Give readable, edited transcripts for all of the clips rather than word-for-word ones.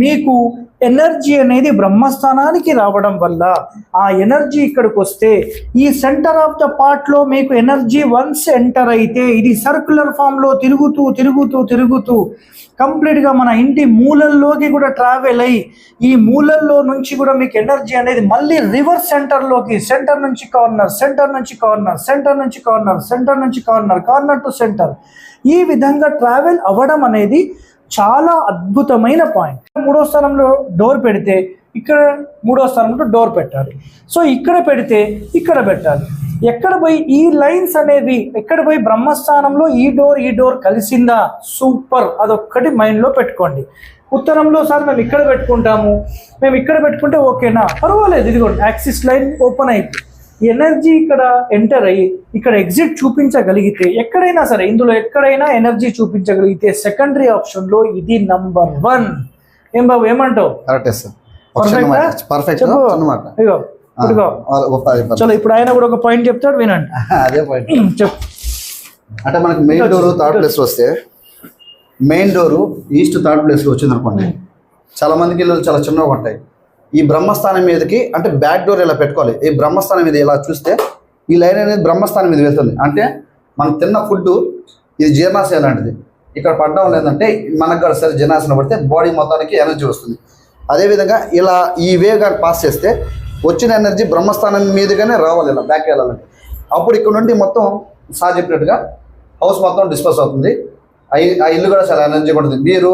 మీకు ఎనర్జీ అనేది బ్రహ్మస్థానానికి రావడం వల్ల ఆ ఎనర్జీ ఇక్కడికి వస్తే ఈ సెంటర్ ఆఫ్ ద పార్ట్లో మీకు ఎనర్జీ వన్స్ ఎంటర్ అయితే ఇది సర్క్యులర్ ఫామ్లో తిరుగుతూ తిరుగుతూ తిరుగుతూ కంప్లీట్గా మన ఇంటి మూలల్లోకి కూడా ట్రావెల్ అయ్యి ఈ మూలల్లో నుంచి కూడా మీకు ఎనర్జీ అనేది మళ్ళీ రివర్స్ సెంటర్లోకి, సెంటర్ నుంచి కార్నర్, సెంటర్ నుంచి కార్నర్, సెంటర్ నుంచి కార్నర్, సెంటర్ నుంచి కార్నర్, కార్నర్ టు సెంటర్, ఈ విధంగా ట్రావెల్ అవ్వడం అనేది చాలా అద్భుతమైన పాయింట్. మూడో స్థానంలో డోర్ పెడితే ఇక్కడ మూడో స్థానంలో డోర్ పెట్టాలి. సో ఇక్కడ పెడితే ఇక్కడ పెట్టాలి. ఎక్కడ పోయి ఈ లైన్స్ అనేవి ఎక్కడ పోయి బ్రహ్మస్థానంలో ఈ డోర్ కలిసిందా, సూపర్, అదొక్కటి మైండ్లో పెట్టుకోండి. ఉత్తరంలో సార్ మేము ఇక్కడ పెట్టుకుంటాము, మేము ఇక్కడ పెట్టుకుంటే ఓకేనా, పర్వాలేదు, ఇదిగోండి యాక్సిస్ లైన్ ఓపెన్ అయిపోయి ఎనర్జీ ఇక్కడ ఎంటర్ అయ్యి ఇక్కడ ఎగ్జిట్ చూపించగలిగితే ఎక్కడైనా సరే ఇందులో ఎక్కడైనా ఎనర్జీ చూపించగలిగితే సెకండరీ ఆప్షన్లో ఇది నంబర్ 1. ఏం బాబు ఏమంటావు? చలో ఇప్పుడు ఆయన కూడా ఒక పాయింట్ చెప్తాడు, వినండి. అదే పాయింట్ చెప్పు. అంటే మనకి మెయిన్ డోర్ థర్డ్ ప్లేస్ వస్తే, మెయిన్ డోరు ఈస్ట్ థర్డ్ ప్లేస్లో వచ్చింది అనుకోండి, చాలా మందికి ఇల్లు చాలా చిన్నగా ఉంటాయి. ఈ బ్రహ్మస్థానం మీదకి అంటే బ్యాక్ డోర్ ఇలా పెట్టుకోవాలి. ఈ బ్రహ్మస్థానం మీద ఇలా చూస్తే ఈ లైన్ అనేది బ్రహ్మస్థానం మీద వెళ్తుంది. అంటే మనం తిన్న ఫుడ్ ఇది జీర్ణాశయం లాంటిది, ఇక్కడ పడడం లేదంటే మనకు కూడా సరే జీర్ణాశయం పడితే బాడీ మొత్తానికి ఎనర్జీ వస్తుంది. అదేవిధంగా ఇలా ఈ వేవ్ కానీ పాస్ చేస్తే వచ్చిన ఎనర్జీ బ్రహ్మస్థానం మీదుగానే రావాలి, ఇలా బ్యాక్ వెళ్ళాలంటే. అప్పుడు ఇక్కడ నుండి మొత్తం సార్ చెప్పినట్టుగా హౌస్ మొత్తం డిస్పోజ్ అవుతుంది. ఆ ఇల్లు కూడా చాలా ఎనర్జీ ఉంటుంది. మీరు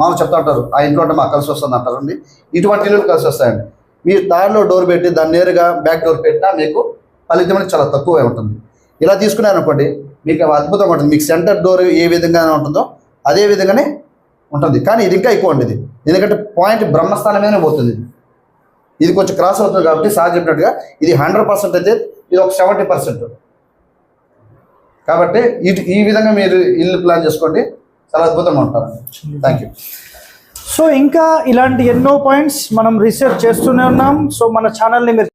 మామూలు చెప్తా ఉంటారు ఆ ఇంట్లో ఉంటే మాకు కలిసి వస్తుంది అంటారండి. ఇటువంటి ఇల్లు కలిసి వస్తాయండి. మీరు దారిలో డోర్ పెట్టి దాన్ని నేరుగా బ్యాక్ డోర్ పెట్టినా మీకు ఫలితం అనేది చాలా తక్కువే ఉంటుంది. ఇలా తీసుకున్నారనుకోండి మీకు అద్భుతంగా ఉంటుంది. మీకు సెంటర్ డోర్ ఏ విధంగా ఉంటుందో అదే విధంగానే ఉంటుంది. కానీ ఇది ఇంకా ఎక్కువ ఉంటుంది, ఎందుకంటే పాయింట్ బ్రహ్మస్థానం మీదనే పోతుంది. ఇది కొంచెం క్రాస్ అవుతుంది కాబట్టి సార్ చెప్పినట్టుగా ఇది 100% అయితే ఇది ఒక 70%. కాబట్టి ఈ విధంగా మీరు ఇల్లు ప్లాన్ చేసుకోండి, చాలా అద్భుతంగా ఉంటారు. Thank you. సో ఇంకా ఇలాంటి ఎన్నో పాయింట్స్ మనం రీసెర్చ్ చేస్తూనే ఉన్నాం. సో మన ఛానల్ని మీరు